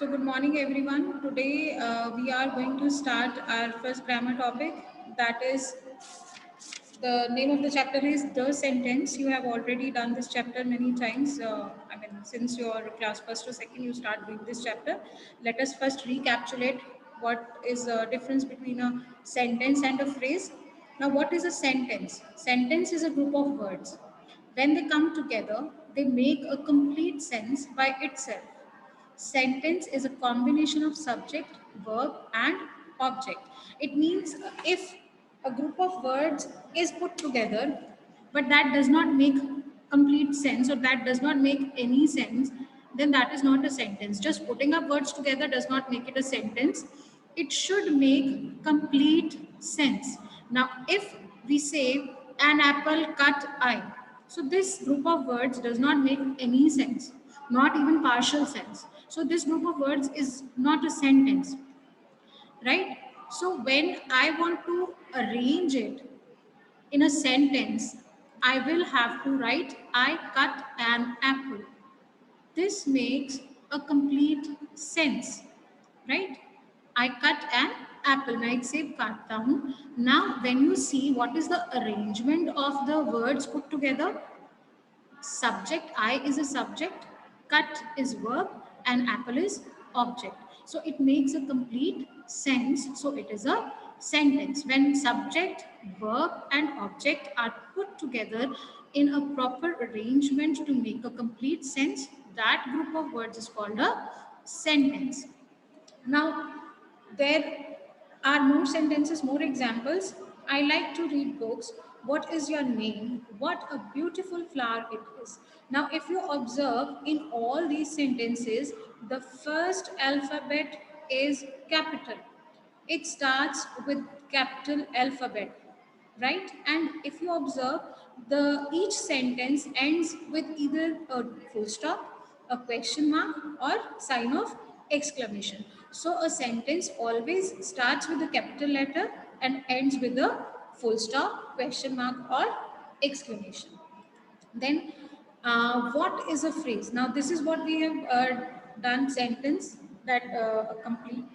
So good morning everyone. Today we are going to start our first grammar topic. That is, the name of the chapter is the sentence. You have already done this chapter many times. Since your class first or second, you start doing this chapter. Let us first recapitulate what is the difference between a sentence and a phrase. Now, what is a sentence? Sentence is a group of words. When they come together, they make a complete sense by itself. Sentence is a combination of subject, verb, and object. It means if a group of words is put together, but that does not make complete sense or that does not make any sense, then that is not a sentence. Just putting up words together does not make it a sentence. It should make complete sense. Now, if we say an apple cut I, so this group of words does not make any sense, not even partial sense. So this group of words is not a sentence, right? So when I want to arrange it in a sentence, I will have to write I cut an apple. This makes a complete sense, right? I cut an apple. मैं एक सेब काटता हूँ. Now, when you see what is the arrangement of the words put together, subject I is a subject, cut is verb, and apple is object. So it makes a complete sense. So it is a sentence. When subject, verb, and object are put together in a proper arrangement to make a complete sense, that group of words is called a sentence. Now, there are more sentences, more examples. I like to read books. What is your name? What a beautiful flower it is. Now, if you observe in all these sentences, the first alphabet is capital. It starts with capital alphabet, right? And if you observe, the each sentence ends with either a full stop, a question mark, or sign of exclamation. So a sentence always starts with a capital letter and ends with a full stop, question mark, or exclamation. Then, what is a phrase? Now, this is what we have done sentence, that a complete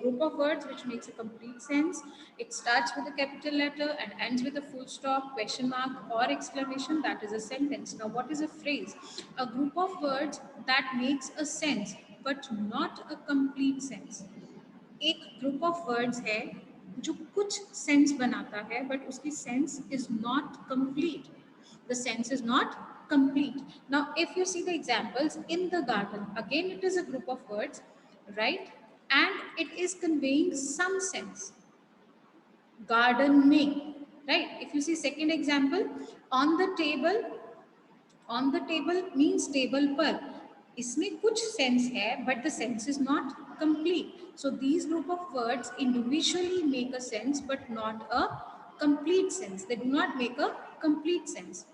group of words which makes a complete sense. It starts with a capital letter and ends with a full stop, question mark, or exclamation. That is a sentence. Now, what is a phrase? A group of words that makes a sense but not a complete sense. एक group of words है जो कुछ sense बनाता है but उसकी sense is not complete. The sense is not complete. Now, if you see the examples in the garden, again it is a group of words, right? And it is conveying some sense. Gardening, right? If you see second example, on the table, on the table means table पर. इसमें कुछ sense है but the sense is not complete. So these group of words individually make a sense but not a complete sense. They do not make a complete sense.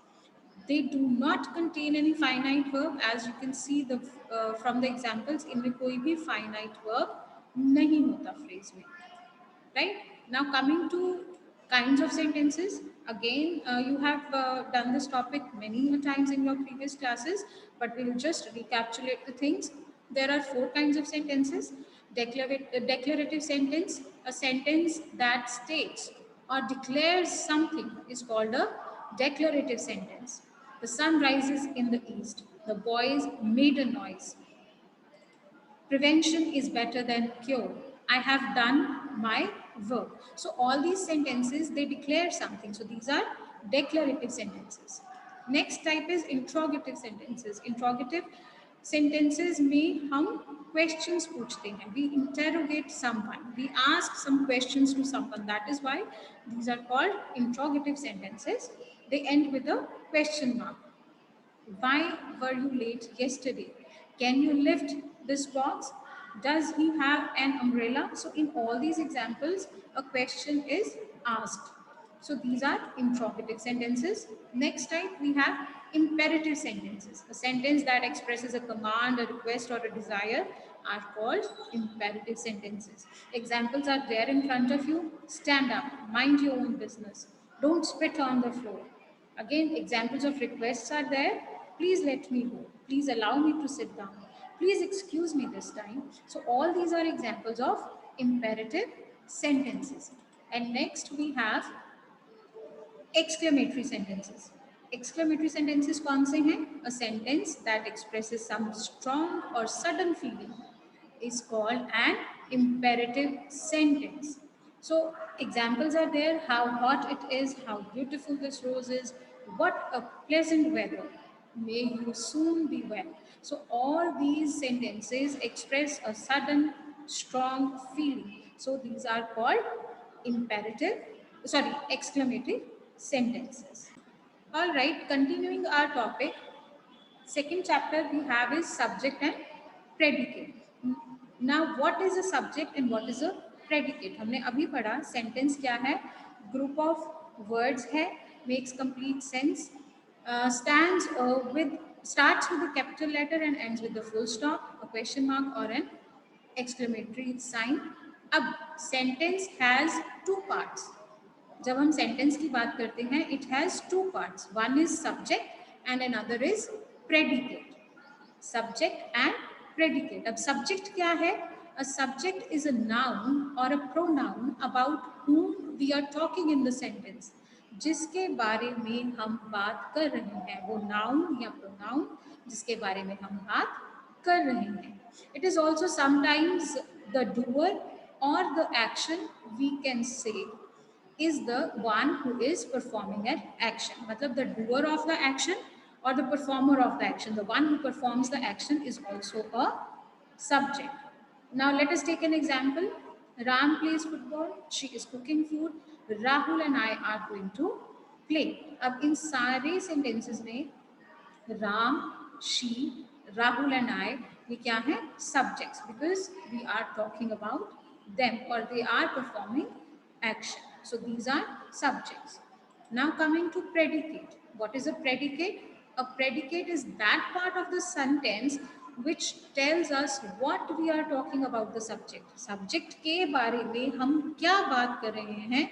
They do not contain any finite verb, as you can see the from the examples. इनमें कोई भी finite verb नहीं होता phrase में, right? Now coming to kinds of sentences, again you have done this topic many times in your previous classes, but we will just recapitulate the things. There are four kinds of sentences. Declarative sentence, a sentence that states or declares something, is called a declarative sentence. The sun rises in the east, the boys made a noise, prevention is better than cure, I have done my work. So all these sentences, they declare something. So these are declarative sentences. Next type is interrogative sentences. Interrogative sentences में हम questions पूछते हैं. We interrogate someone, we ask some questions to someone. That is why these are called interrogative sentences. They end with a question mark. Why were you late yesterday? Can you lift this box? Does he have an umbrella? So in all these examples, a question is asked. So these are interrogative sentences. Next type, we have imperative sentences. A sentence that expresses a command, a request, or a desire are called imperative sentences. Examples are there in front of you. Stand up, mind your own business. Don't spit on the floor. Again, examples of requests are there. Please let me go. Please allow me to sit down. Please excuse me this time. So all these are examples of imperative sentences. And next we have exclamatory sentences. Exclamatory sentences कौन से हैं? A sentence that expresses some strong or sudden feeling is called an imperative sentence. So examples are there: how hot it is, how beautiful this rose is, what a pleasant weather, may you soon be well. So all these sentences express a sudden strong feeling. So these are called imperative, sorry, exclamatory sentences. All right, continuing our topic, second chapter we have is subject and predicate. Now what is a subject and what is a predicate? हमने अभी पढ़ा sentence क्या है, group of words है, makes complete sense, stands with starts with a capital letter and ends with a full stop, a question mark or an exclamatory sign. अब sentence has two parts. जब हम sentence की बात करते हैं, it has two parts, one is subject and another is predicate. Subject and predicate. अब subject क्या है? A subject is a noun or a pronoun about whom we are talking in the sentence. जिसके बारे में हम बात कर रहे हैं, वो नाउन या प्रोनाउन जिसके बारे में हम बात कर रहे हैं. It is also sometimes the doer or the action we can say is the one who is performing an action. मतलब the doer of the action or the performer of the action, the one who performs the action is also a subject. Now let us take an example. Ram plays football, she is cooking food, Rahul and I are going to play. अब इन सारे sentences में Ram, she, Rahul and I, ये क्या है? Subjects, because we are talking about them or they are performing action. So these are subjects. Now coming to predicate. What is a predicate? A predicate is that part of the sentence which tells us what we are talking about the subject. Subject के बारे में हम क्या बात कर रहे हैं,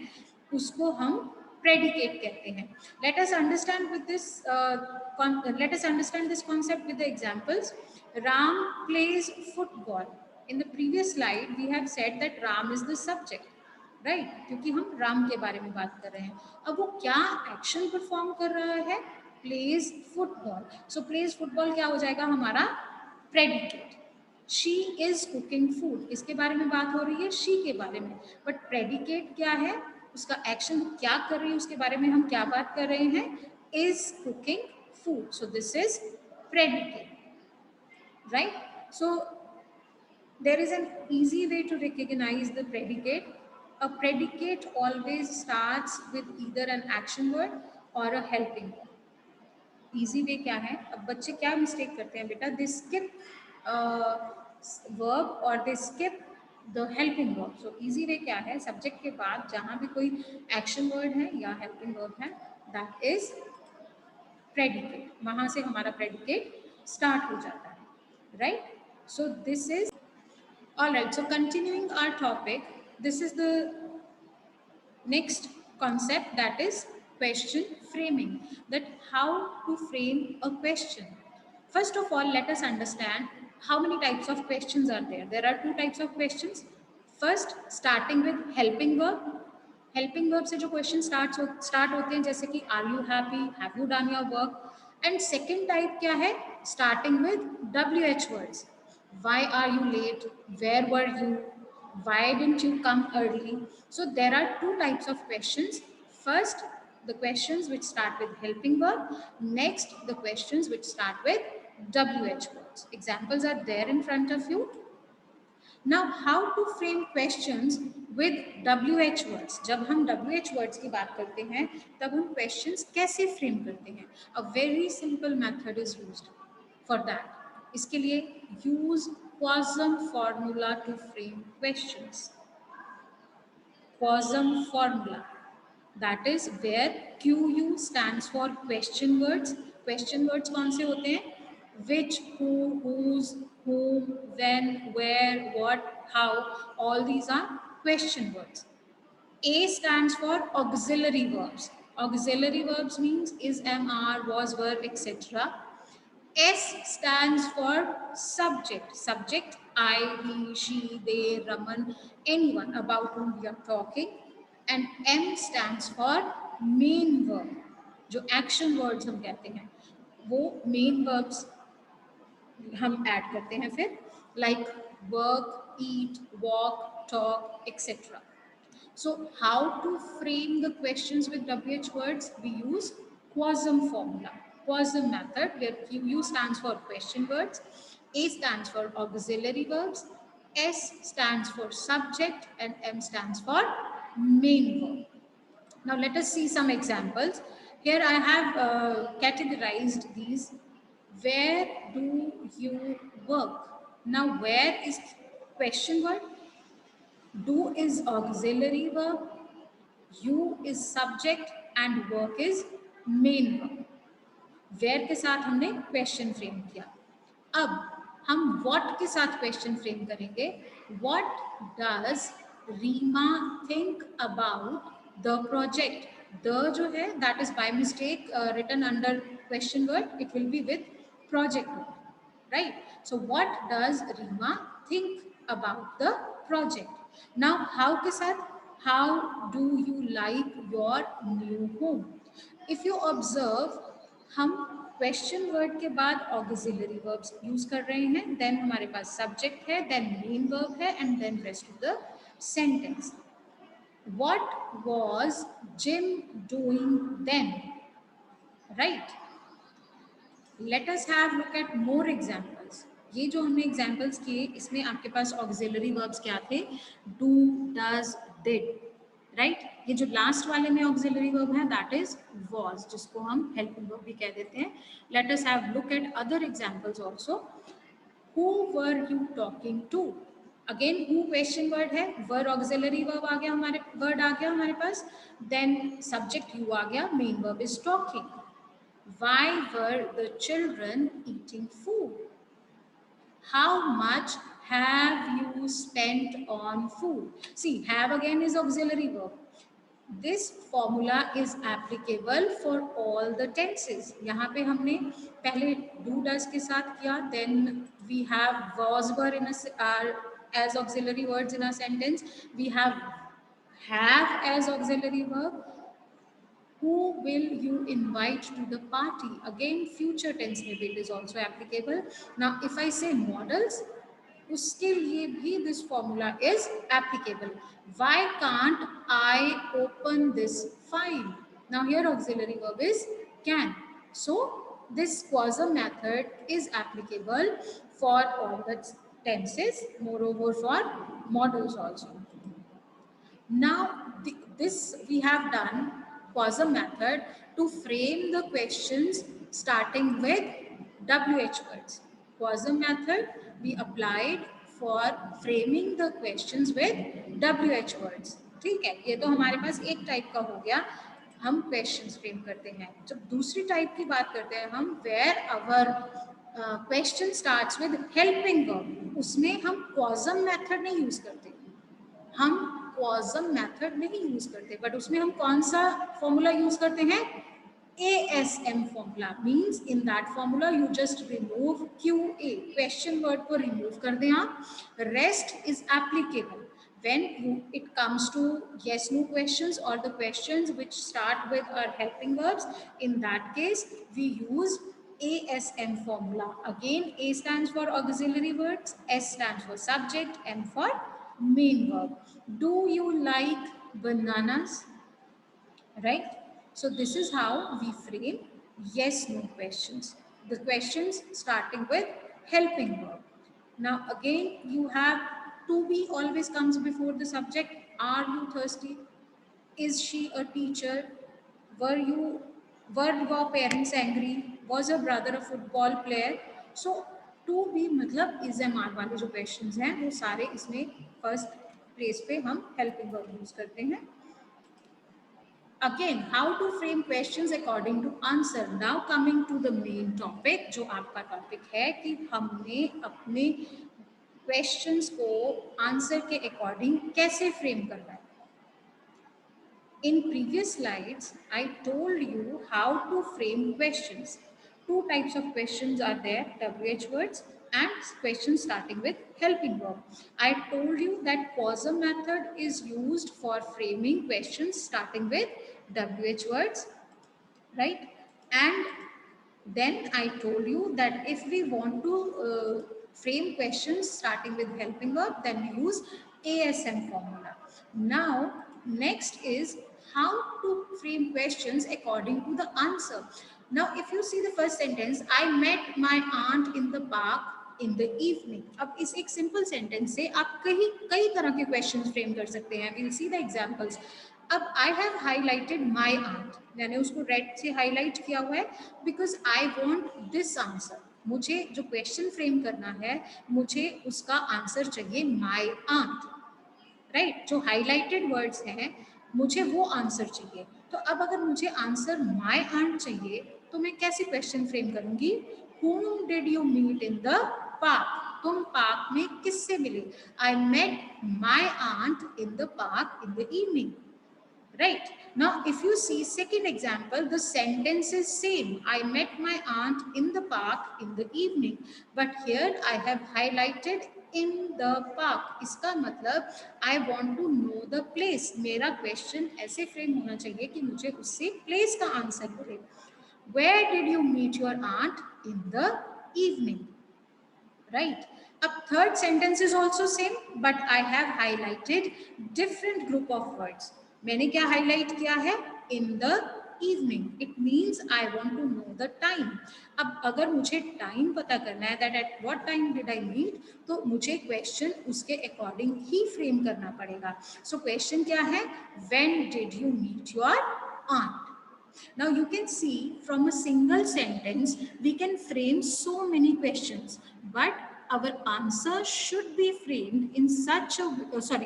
उसको हम predicate कहते हैं. Let us understand with this. Let us understand this concept with the examples. Ram plays football. In the previous slide, we have said that Ram is the subject, right? क्योंकि हम राम के बारे में बात कर रहे हैं. अब वो क्या एक्शन परफॉर्म कर रहा है? Plays football. So plays football क्या हो जाएगा हमारा? Predicate. She is cooking food, इसके बारे में बात हो रही है, शी के बारे में. बट प्रेडिकेट क्या है? उसका एक्शन क्या कर रही है, उसके बारे में हम क्या बात कर रहे हैं? Is cooking food. So this is predicate, right? So there is an easy way to recognize the predicate. A predicate always starts with either an action word or a helping word. Easy way क्या है? अब बच्चे क्या mistake करते हैं बेटा? They skip verb or they skip the helping verb. So easy way क्या है? Subject के बाद जहाँ भी कोई action word है या helping verb है, that is predicate. वहाँ से हमारा predicate start हो जाता है, right? So this is all right. So continuing our topic, this is the next concept, that is question framing. That how to frame a question. First of all, let us understand how many types of questions are there. There are two types of questions. First, starting with helping verb. Helping verb से जो question start होते हैं, जैसे कि are you happy, have you done your work. And second type क्या है? Starting with WH words. Why are you late, where were you, why didn't you come early. So there are two types of questions. First, the questions which start with helping verb. Next, the questions which start with WH words. Examples are there in front of you. Now, how to frame questions with WH words. जब हम WH words की बात करते हैं, तब हम questions कैसे frame करते हैं? A very simple method is used for that. इसके लिए use Quasm formula to frame questions. Quasm formula. That is where QU stands for question words. Question words कौन से होते हैं? Which, who, whose, whom, when, where, what, how. All these are question words. A stands for auxiliary verbs. Auxiliary verbs means is, am, are, was, were, etc. S stands for subject. Subject, I, he, she, they, Raman, anyone about whom we are talking. And M stands for main verb. जो action words हम कहते हैं वो main verbs हम add करते हैं फिर like work, eat, walk, talk, etc. So how to frame the questions with WH words? We use Quasum formula, Quasum method, where QU stands for question words, A stands for auxiliary verbs, S stands for subject, and M stands for main verb. Now let us see some examples. Here I have categorized these. Where do you work? Now where is question word, do is auxiliary verb, you is subject and work is main verb. Where के साथ हमने question frame किया. अब हम what के साथ question frame करेंगे. What does Reema think about the project? The जो है that is by mistake written under question word, it will be with project word, right? So what does Rima think about the project? Now how के साथ, how do you like your new home? If you observe, हम question word के बाद auxiliary verbs use कर रहे हैं, then हमारे पास सब्जेक्ट है, देन मेन वर्ब है, and then rest of the sentence. What was Jim doing then? Right? Let us have look at more examples. ये जो हमने examples किए इसमें आपके पास auxiliary verbs क्या थे? Do, does, did, right? ये जो last वाले में auxiliary verb है that is was, जिसको हम helping verb भी कह देते हैं. Let us have look at other examples also. Who were you talking to? Again who question word है, were auxiliary verb आ गया हमारे, word आ गया हमारे पास, then subject you आ गया, main verb is talking. Why were the children eating food? How much have you spent on food? See, have again is auxiliary verb. This formula is applicable for all the tenses. यहाँ पे हमने पहले do does के साथ किया, then we have was were in as auxiliary words in a sentence. We have as auxiliary verb. Who will you invite to the party? Again, future tense में will is also applicable. Now, if I say models, उसके लिए भी this formula is applicable. Why can't I open this file? Now, here auxiliary verb is can. So, this quasar method is applicable for all the tenses, moreover for models also. Now, this we have done Quasar method to frame the questions starting with WH words. Quasar method we applied for framing the questions with WH words. ठीक है, ये तो हमारे पास एक type का हो गया, हम क्वेश्चंस फ्रेम करते हैं. जब दूसरी टाइप की बात करते हैं हम, where our question starts with helping verb, उसमें हम क्वाजम मेथड नहीं यूज करते, हम क्वाजम मेथड नहीं यूज करते, बट उसमें हम कौन सा फॉर्मूला यूज करते हैं? ASM formula. Means in that formula you just remove QA, question word को remove कर दें आप, rest is applicable when it comes to yes no questions or the questions which start with our helping verbs. In that case we use ASM formula. Again, A stands for auxiliary words, S stands for subject, M for main verb. Do you like bananas? Right? So this is how we frame yes no questions. The questions starting with helping verb. Now again you have to be always comes before the subject. Are you thirsty? Is she a teacher? Were your parents angry? Was your brother a football player? So to be मतलब is MR वाले जो questions हैं वो सारे इसमें first place पे हम helping verb use करते हैं. Again, how to frame questions according to answer. Now coming to the main topic, जो आपका topic है कि हमने अपने questions को answer के according कैसे frame करना है. In previous slides, I told you how to frame questions. Two types of questions are there, WH words and questions starting with helping verb. I told you that PAUSE method is used for framing questions starting with WH words, right? And then I told you that if we want to frame questions starting with helping verb, then we use ASM formula. Now, next is how to frame questions according to the answer. Now, if you see the first sentence, I met my aunt in the park in the evening. अब इस एक simple sentence से आप कई तरह के questions frame कर सकते हैं. We'll see the examples. अब I have highlighted my aunt, मैंने उसको रेड से हाईलाइट किया हुआ है because I want this answer. मुझे जो क्वेश्चन फ्रेम करना है, मुझे उसका आंसर चाहिए माई आंट, राइट? जो हाईलाइटेड वर्ड्स हैं, मुझे वो आंसर चाहिए. तो अब अगर मुझे आंसर माई आंट चाहिए तो मैं कैसे क्वेश्चन फ्रेम करूंगी? whom did you meet in the park? तुम पार्क में किससे मिले? I met my aunt in the park in the evening. Right. Now, if you see second example, the sentence is same. I met my aunt in the park in the evening. But here I have highlighted in the park. इसका मतलब I want to know the place. मेरा question ऐसे frame होना चाहिए कि मुझे उससे place का answer मिले. Where did you meet your aunt in the evening? Right. Up third sentence is also same, but I have highlighted different group of words. मैंने क्या highlight किया है? In the evening. It means I want to know the time. अब अगर मुझे time पता करना है that at what time did I meet, तो मुझे question उसके according ही frame करना पड़ेगा. So question क्या है? When did you meet your aunt? Now you can see from a single sentence we can frame so many questions, but our answer should be framed in such a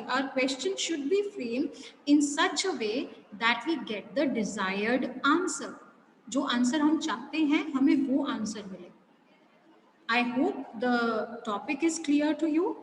our question should be framed in such a way that we get the desired answer. जो answer हम चाहते हैं हमें वो answer मिले. I hope the topic is clear to you.